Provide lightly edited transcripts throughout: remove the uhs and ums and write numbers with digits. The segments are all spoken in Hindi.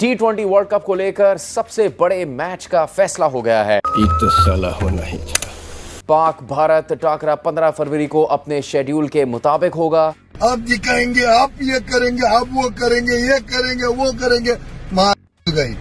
T20 वर्ल्ड कप को लेकर सबसे बड़े मैच का फैसला हो गया है। ये तो साला होना ही था। पाक भारत टाकरा 15 फरवरी को अपने शेड्यूल के मुताबिक होगा। आप दिखाएंगे, आप ये करेंगे, आप वो करेंगे, ये करेंगे, वो करेंगे, मार गई।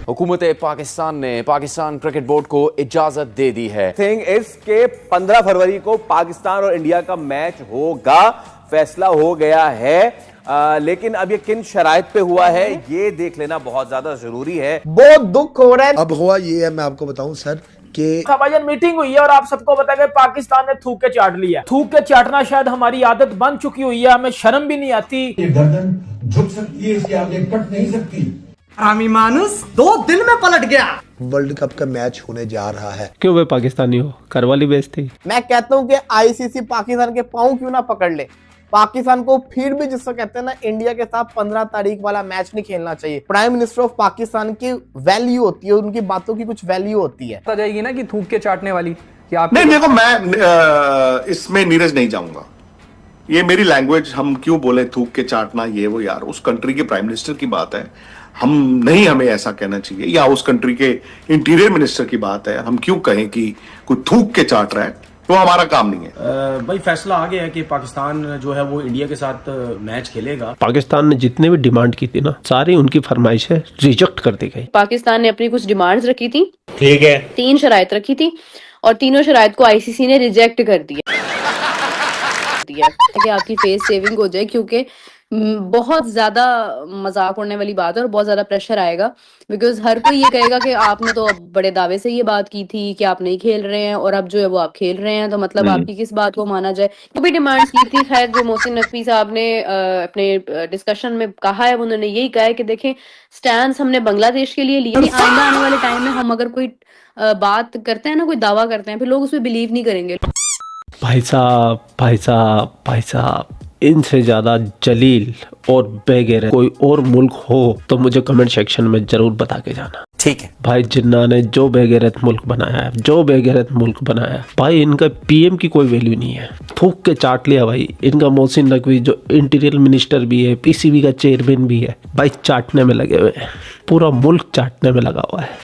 हुकूमत पाकिस्तान ने पाकिस्तान क्रिकेट बोर्ड को इजाजत दे दी है। थिंग इसके 15 फरवरी को पाकिस्तान और इंडिया का मैच होगा, फैसला हो गया है। लेकिन अब ये किन शराइत पे हुआ है ये देख लेना बहुत ज्यादा जरूरी है। बहुत दुख हो रहा है। अब हुआ ये है, मैं आपको बताऊं सर कि भाईजान मीटिंग हुई है और आप सबको पता है पाकिस्तान ने थूक के चाट लिया। थूक के चाटना शायद हमारी आदत बन चुकी हुई है, हमें शर्म भी नहीं आती। ये गर्दन झुक सकती है, इसके आगे कट नहीं सकती। हरामी मानुस 2 दिन में पलट गया। वर्ल्ड कप का मैच होने जा रहा है। क्यों वे पाकिस्तानी हो, करवाली बेचती। मैं कहता हूँ कि आईसीसी पाकिस्तान के पांव क्यों ना पकड़ ले। पाकिस्तान को फिर भी जिसको कहते हैं ना इंडिया के साथ 15 तारीख वाला मैच नहीं खेलना चाहिए। प्राइम मिनिस्टर ऑफ पाकिस्तान की वैल्यू होती है, उनकी बातों की कुछ वैल्यू होती है। आ जाएगी ना कि थूक के चाटने वाली कि आप नहीं, देखो मैं इसमें नीरज नहीं जाऊंगा। ये मेरी लैंग्वेज, हम क्यों बोले थूक के चाटना ये वो, यार उस कंट्री के प्राइम मिनिस्टर की बात है। हमें ऐसा कहना चाहिए, या उस कंट्री के इंटीरियर मिनिस्टर की बात है। हम क्यों कहें कि कोई थूक के चाट रहा है, तो हमारा काम नहीं है। भाई फैसला आ गया है कि पाकिस्तान जो है वो इंडिया के साथ मैच खेलेगा। पाकिस्तान ने जितने भी डिमांड की थी ना, सारी उनकी फरमाइश है रिजेक्ट कर दी गई। पाकिस्तान ने अपनी कुछ डिमांड्स रखी थी, ठीक है, 3 शराइत रखी थी और तीनों शराइत को आईसीसी ने रिजेक्ट कर दिया कि आपकी फेस सेविंग हो जाए, क्योंकि बहुत ज्यादा मजाक उड़ने वाली बात है और बहुत ज्यादा प्रेशर आएगा। बिकॉज हर कोई ये कहेगा कि आपने तो बड़े दावे से ये बात की थी कि आप नहीं खेल रहे हैं और अब जो है वो आप खेल रहे हैं, तो मतलब आपकी किस बात को माना जाए। तो भी डिमांड्स की थी। खैर जो मोहसिन नकवी साहब ने अपने डिस्कशन में कहा है, उन्होंने यही कहा है कि देखें स्टैंड हमने बांग्लादेश के लिए लिया, आइंदा आने वाले टाइम में हम अगर कोई बात करते हैं ना, कोई दावा करते हैं, फिर लोग उसमें बिलीव नहीं करेंगे। भाई साहब इनसे ज्यादा जलील और बेगैरत कोई और मुल्क हो तो मुझे कमेंट सेक्शन में जरूर बता के जाना, ठीक है भाई। जिन्ना ने जो बेगैरत मुल्क बनाया है, भाई इनका पीएम की कोई वैल्यू नहीं है। थूक के चाट लिया भाई इनका मोहसिन नकवी, जो इंटीरियर मिनिस्टर भी है, पीसीबी का चेयरमैन भी है, भाई चाटने में लगे हुए हैं। पूरा मुल्क चाटने में लगा हुआ है।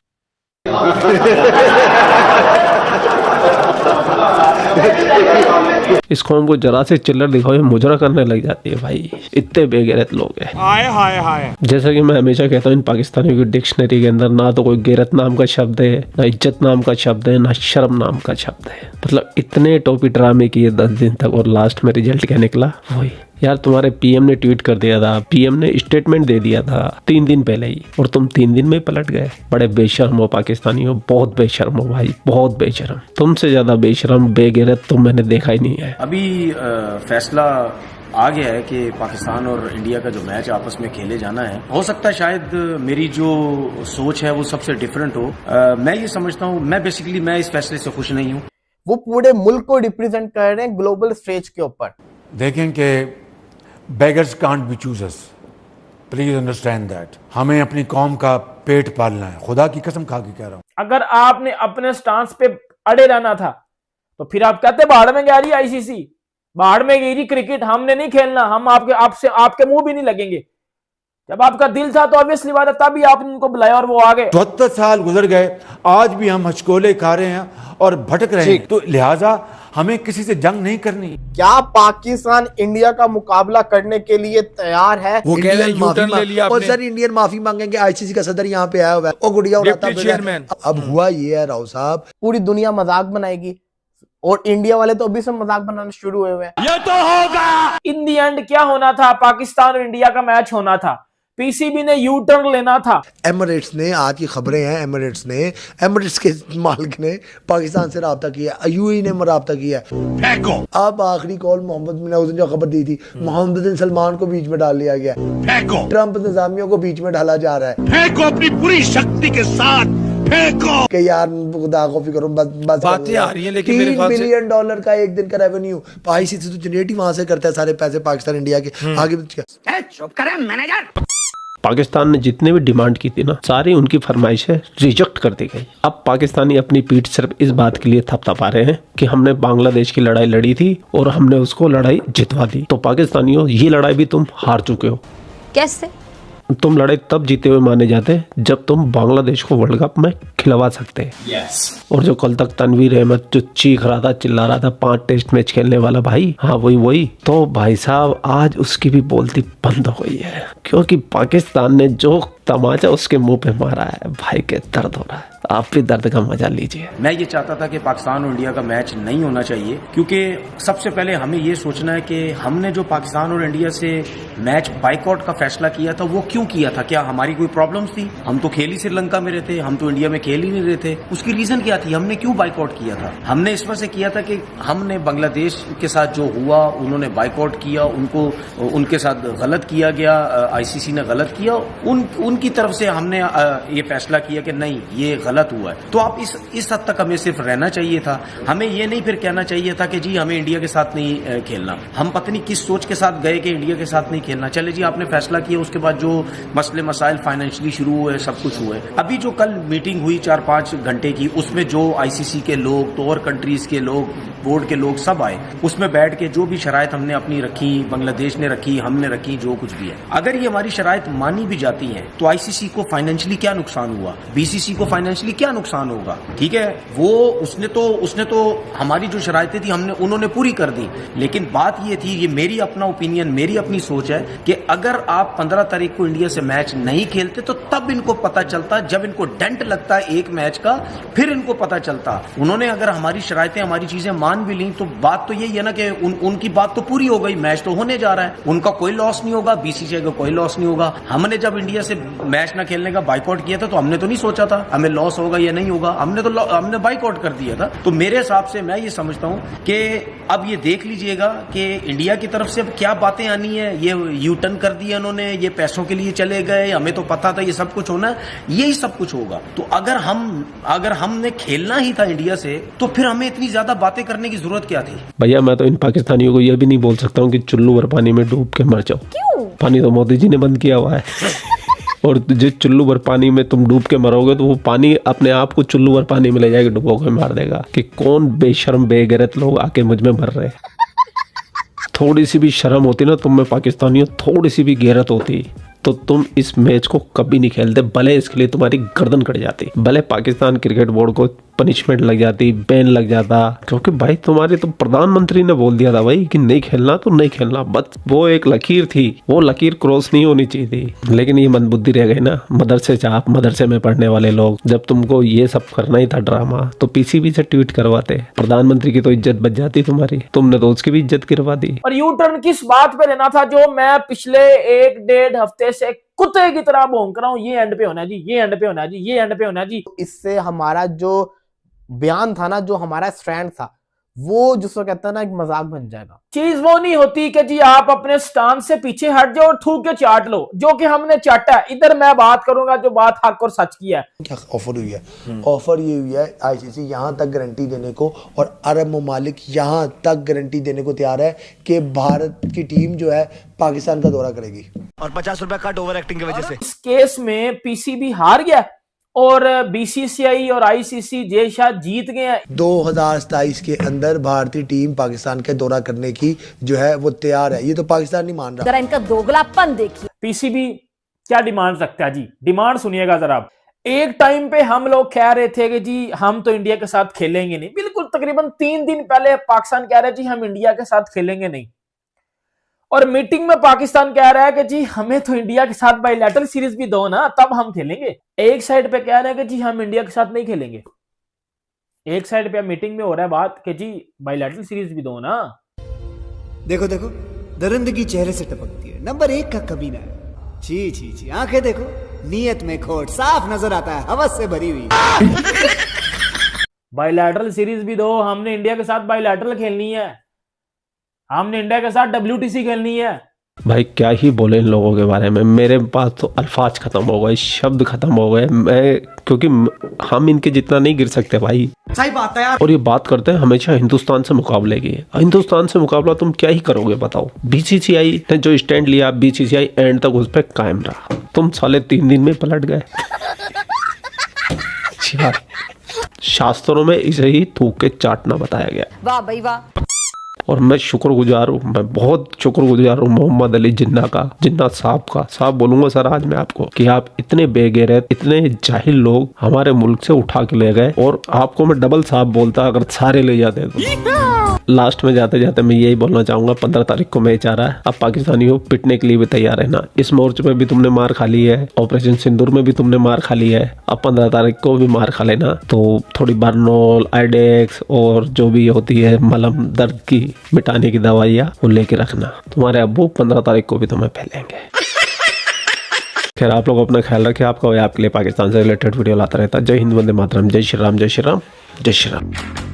इस कौम को जरा से चिल्लर दिखाओ मुजरा करने लग जाती है भाई। इतने बेगैरत लोग हैं। हाय जैसा कि मैं हमेशा कहता हूँ, इन पाकिस्तानियों की डिक्शनरी के अंदर ना तो कोई गैरत नाम का शब्द है, ना इज्जत नाम का शब्द है, ना शर्म नाम का शब्द है। मतलब इतने टोपी ड्रामे किए 10 दिन तक और लास्ट में रिजल्ट क्या निकला वही। यार तुम्हारे पीएम ने ट्वीट कर दिया था, पीएम ने स्टेटमेंट दे दिया था 3 दिन पहले ही, और तुम 3 दिन में पलट गए। बड़े बेशर्म हो पाकिस्तानी हो, बहुत बेशर्म हो भाई, बहुत बेशर्म। तुमसे ज्यादा बेशर्म बेगैरत तो मैंने देखा ही नहीं है। अभी फैसला आ गया है कि पाकिस्तान और इंडिया का जो मैच आपस में खेले जाना है। हो सकता है शायद मेरी जो सोच है वो सबसे डिफरेंट हो। मैं ये समझता हूँ, मैं इस फैसले से खुश नहीं हूँ। वो पूरे मुल्क को रिप्रेजेंट कर रहे हैं ग्लोबल स्टेज के ऊपर। देखें कि beggars can't be choosers. Please understand that. हमें अपनी कौम का पेट पालना है, खुदा की कसम खा के कह रहा हूँ। अगर आपने अपने स्टांस पे अड़े रहना था तो फिर आप कहते बाहर में गया रही आईसीसी, बाहर में गई रही क्रिकेट, हमने नहीं खेलना, हम आपके मुंह भी नहीं लगेंगे। जब आपका दिल था तो ऑब्वियसली बात है तभी आपने उनको बुलाया और वो आ गए। 72 साल गुजर गए, आज भी हम हचकोले खा रहे हैं और भटक रहे हैं, तो लिहाजा हमें किसी से जंग नहीं करनी। क्या पाकिस्तान इंडिया का मुकाबला करने के लिए तैयार है? वो कह रहे हैं यूटर्न ले लिया और सर इंडियन माफी मांगेंगे। आईसीसी का सदर यहाँ पे आया हुआ है, वो गुड़िया उड़ाता चेयरमैन। अब हुआ ये है राव साहब, पूरी दुनिया मजाक बनाएगी और इंडिया वाले तो अभी से मजाक बनाना शुरू हुए हैं। ये तो होगा। इन दी एंड क्या होना था, पाकिस्तान और इंडिया का मैच होना था, पीसीबी ने यू टर्न लेना था। एमिरेट्स ने, आज की खबरें हैं, एमिरेट्स के मालिक ने पाकिस्तान से राब्ता किया, यूएई ने राब्ता किया। अब आखिरी कॉल मोहम्मद बिन नवाज ने जो खबर दी थी, मोहम्मद बिन सलमान को बीच में डाल लिया गया। ट्रंप निजामियों को बीच में डाला जा रहा है। फेंको अपनी पूरी शक्ति के साथ, फेंको कि यार खुदा कॉफी करो, बस बातें आ रही हैं, लेकिन मेरे ख्याल से $3 बिलियन का एक दिन का रेवेन्यू आईसीसी तो जनरेट ही वहां से करता है, सारे पैसे पाकिस्तान इंडिया के। आगे चुप करें मैनेजर। पाकिस्तान ने जितने भी डिमांड की थी ना, सारी उनकी फरमाइश है रिजेक्ट कर दी गई। अब पाकिस्तानी अपनी पीठ सिर्फ इस बात के लिए थपथपा रहे हैं कि हमने बांग्लादेश की लड़ाई लड़ी थी और हमने उसको लड़ाई जितवा दी। तो पाकिस्तानियों, ये लड़ाई भी तुम हार चुके हो। कैसे? तुम लड़ाई तब जीते हुए माने जाते जब तुम बांग्लादेश को वर्ल्ड कप में खिलवा सकते। और जो कल तक तनवीर अहमद जो चीख रहा था, चिल्ला रहा था 5 टेस्ट मैच खेलने वाला भाई, हाँ वही तो भाई साहब आज उसकी भी बोलती बंद हो गई है, क्योंकि पाकिस्तान ने जो तमाचा उसके मुंह पे मारा है भाई के दर्द हो रहा है। आप भी दर्द का मजा लीजिए। मैं ये चाहता था कि पाकिस्तान और इंडिया का मैच नहीं होना चाहिए, क्योंकि सबसे पहले हमें ये सोचना है कि हमने जो पाकिस्तान और इंडिया से मैच बाइकआउट का फैसला किया था वो क्यों किया था। क्या हमारी कोई प्रॉब्लम्स थी? हम तो खेल ही श्रीलंका में रहते, हम तो इंडिया में खेल ही नहीं रहे थे। उसकी रीजन क्या थी? हमने क्यों बाइकआउट किया था? हमने इस वजह से किया था कि हमने बांग्लादेश के साथ जो हुआ, उन्होंने बाइकआउट किया, उनके साथ गलत किया गया, आईसीसी ने गलत किया, उनकी तरफ से हमने ये फैसला किया कि नहीं ये गलत हुआ है। तो आप इस हद तक हमें सिर्फ रहना चाहिए था। हमें ये नहीं फिर कहना चाहिए था कि जी हमें इंडिया के साथ नहीं खेलना। हम पता नहीं किस सोच के साथ गए कि इंडिया के साथ नहीं खेलना। चले जी आपने फैसला किया, उसके बाद जो मसले मसाइल फाइनेंशियली शुरू हुए, सब कुछ हुए। अभी जो कल मीटिंग हुई 4-5 घंटे की, उसमें जो आईसीसी के लोग, तो और कंट्रीज के लोग, बोर्ड के लोग सब आए, उसमें बैठ के जो भी शराइत हमने अपनी रखी, बांग्लादेश ने रखी, हमने रखी, जो कुछ भी है, अगर ये हमारी शराइत मानी भी जाती है तो आईसीसी को फाइनेंशियली क्या नुकसान हुआ, बीसीसी को फाइनेंशियली क्या नुकसान होगा? ठीक है, वो उसने तो हमारी जो शराइतें थी उन्होंने पूरी कर दी। लेकिन बात ये थी, ये मेरी अपना ओपिनियन, मेरी अपनी सोच है कि अगर आप 15 तारीख को इंडिया से मैच नहीं खेलते तो तब इनको पता चलता, जब इनको डेंट लगता है एक मैच का, फिर इनको पता चलता। उन्होंने अगर हमारी शराइतें, हमारी चीजें मान भी ली तो बात तो यही है ना कि उनकी बात तो पूरी हो गई, मैच तो होने जा रहा है, उनका कोई लॉस नहीं होगा, बीसीसीआई का कोई लॉस नहीं होगा। हमने जब इंडिया से मैच ना खेलने का बाइकआउट किया था तो हमने तो नहीं सोचा था हमें लॉस होगा या नहीं होगा, हमने बाइकआउट कर दिया था। तो मेरे हिसाब से मैं ये समझता हूं कि अब ये देख लीजिएगा कि इंडिया की तरफ से अब क्या बातें आनी है। ये यू टर्न कर दिया इन्होंने, ये पैसों के लिए चले गए, हमें तो पता था ये सब कुछ होना है, यही सब कुछ होगा। तो अगर हमने खेलना ही था इंडिया से तो फिर हमें इतनी ज्यादा बातें करने की जरूरत क्या थी? भैया मैं तो इन पाकिस्तानियों को यह भी नहीं बोल सकता हूँ कि चुल्लू भर पानी में डूब के मर जाओ। क्यों? पानी तो मोदी जी ने बंद किया हुआ है और जिस चुल्लू भर पानी में तुम डूब के मरोगे तो वो पानी अपने आप को चुल्लू भर पानी में ले जाके डुबो के मार देगा कि कौन बेशर्म बेगैरत लोग आके मुझ में मर रहे। थोड़ी सी भी शर्म होती ना तुम में पाकिस्तानियों, थोड़ी सी भी गैरत होती तो तुम इस मैच को कभी नहीं खेलते, भले इसके लिए तुम्हारी गर्दन कट जाती, भले पाकिस्तान क्रिकेट बोर्ड को पनिशमेंट लग जाती, बैन लग जाता, क्योंकि भाई तुम्हारे तो प्रधानमंत्री ने बोल दिया था भाई कि नहीं खेलना तो नहीं खेलना, बस वो एक लकीर थी, वो लकीर क्रॉस नहीं होनी चाहिए थी। लेकिन ये मंदबुद्धि रह गई ना, मदरसे में पढ़ने वाले लोग, जब तुमको ये सब करना ही था ड्रामा तो पीसीबी से ट्वीट करवाते, प्रधानमंत्री की तो इज्जत बच जाती तुम्हारी, तुमने तो उसकी भी इज्जत गिरवा दी। और यू टर्न किस बात पे लेना था जो मैं पिछले 1-1.5 हफ्ते से कुत्ते की तरह भौंक रहा हूँ, ये एंड पे होना जी, ये एंड पे होना जी, ये एंड पे होना जी। इससे हमारा जो बयान था ना, जो हमारा स्टैंड था, वो जिसको कहता है ना एक मजाक बन जाएगा। चीज वो नहीं होती कि जी आप अपने स्टांस से पीछे हट जाओ और थूक के चाट लो, जो कि हमने चाटा है। इधर मैं बात करूंगा जो बात हक और सच की है। क्या ऑफर हुई है? ऑफर ये हुई है आईसीसी यहाँ तक गारंटी देने को, और अरब ममालिक यहाँ तक गारंटी देने को तैयार है कि भारत की टीम जो है पाकिस्तान का दौरा करेगी, और 50 रुपए कट ओवर एक्टिंग की वजह से। इस केस में पीसीबी हार गया और बीसीसीआई और आईसीसी जे शायद जीत गए हैं। 2027 के अंदर भारतीय टीम पाकिस्तान के दौरा करने की जो है वो तैयार है। ये तो पाकिस्तान नहीं मान रहा। जरा इनका दोगलापन देखिए। पीसीबी क्या डिमांड रखता है जी? डिमांड सुनिएगा जरा। एक टाइम पे हम लोग कह रहे थे कि जी हम तो इंडिया के साथ खेलेंगे नहीं, बिल्कुल तकरीबन 3 दिन पहले पाकिस्तान कह रहे जी हम इंडिया के साथ खेलेंगे नहीं, और मीटिंग में पाकिस्तान कह रहा है कि जी हमें तो इंडिया के साथ बायलैटरल सीरीज भी दो ना, तब हम खेलेंगे। एक साइड पे कह रहे हैं कि जी हम इंडिया के साथ नहीं खेलेंगे, एक साइड पे मीटिंग में हो रहा है बात कि जी बायलैटरल सीरीज भी दो ना। देखो देखो दरिंदगी चेहरे से टपकती है, नंबर 1 का कमीना है। छी छी छी, आंखें देखो, नीयत में खोट साफ नजर आता है, हवस से भरी हुई। बायलैटरल सीरीज भी दो, हमने इंडिया के साथ बायलैटरल खेलनी है, हमने इंडिया के साथ WTC खेलनी है। भाई क्या ही बोले इन लोगों के बारे में, मेरे पास तो अल्फाज खत्म हो गए, शब्द खत्म हो गए, मैं क्योंकि हम इनके जितना नहीं गिर सकते भाई। सही बात है यार। और ये बात करते हैं हमेशा हिंदुस्तान से मुकाबले की। हिंदुस्तान से मुकाबला तुम क्या ही करोगे बताओ? बीसीसीआई ने जो स्टैंड लिया, बीसीसीआई एंड तक उस पर कायम रहा, तुम साले 3 दिन में पलट गए। शास्त्रों में इसे ही थूक के चाटना बताया गया। वाह भाई वाह। और मैं शुक्रगुजार हूँ, मैं बहुत शुक्रगुजार हूँ मोहम्मद अली जिन्ना का, जिन्ना साहब का। साहब बोलूंगा सर आज मैं आपको कि आप इतने बेगैरत, इतने जाहिल लोग हमारे मुल्क से उठा के ले गए, और आपको मैं डबल साहब बोलता अगर सारे ले जाते तो। लास्ट में जाते जाते मैं यही बोलना चाहूंगा, 15 तारीख को मैच आ रहा है, अब पाकिस्तानियों पिटने के लिए भी तैयार रहना। इस मोर्चे में भी तुमने मार खा ली है, ऑपरेशन सिंदूर में भी तुमने मार खा ली है, अब 15 तारीख को भी मार खा लेना। तो थोड़ी बर्नोल, आइडेक्स और जो भी होती है मलम दर्द की मिटाने की दवाइयाँ वो लेके रखना, तुम्हारे अब्बू 15 तारीख को भी तुम्हें फैलेंगे। खैर आप लोग अपना ख्याल रखें, आपका आपके लिए पाकिस्तान से रिलेटेड वीडियो लाता रहता। जय हिंद, वंदे मातरम, जय श्री राम, जय श्री राम, जय श्री राम।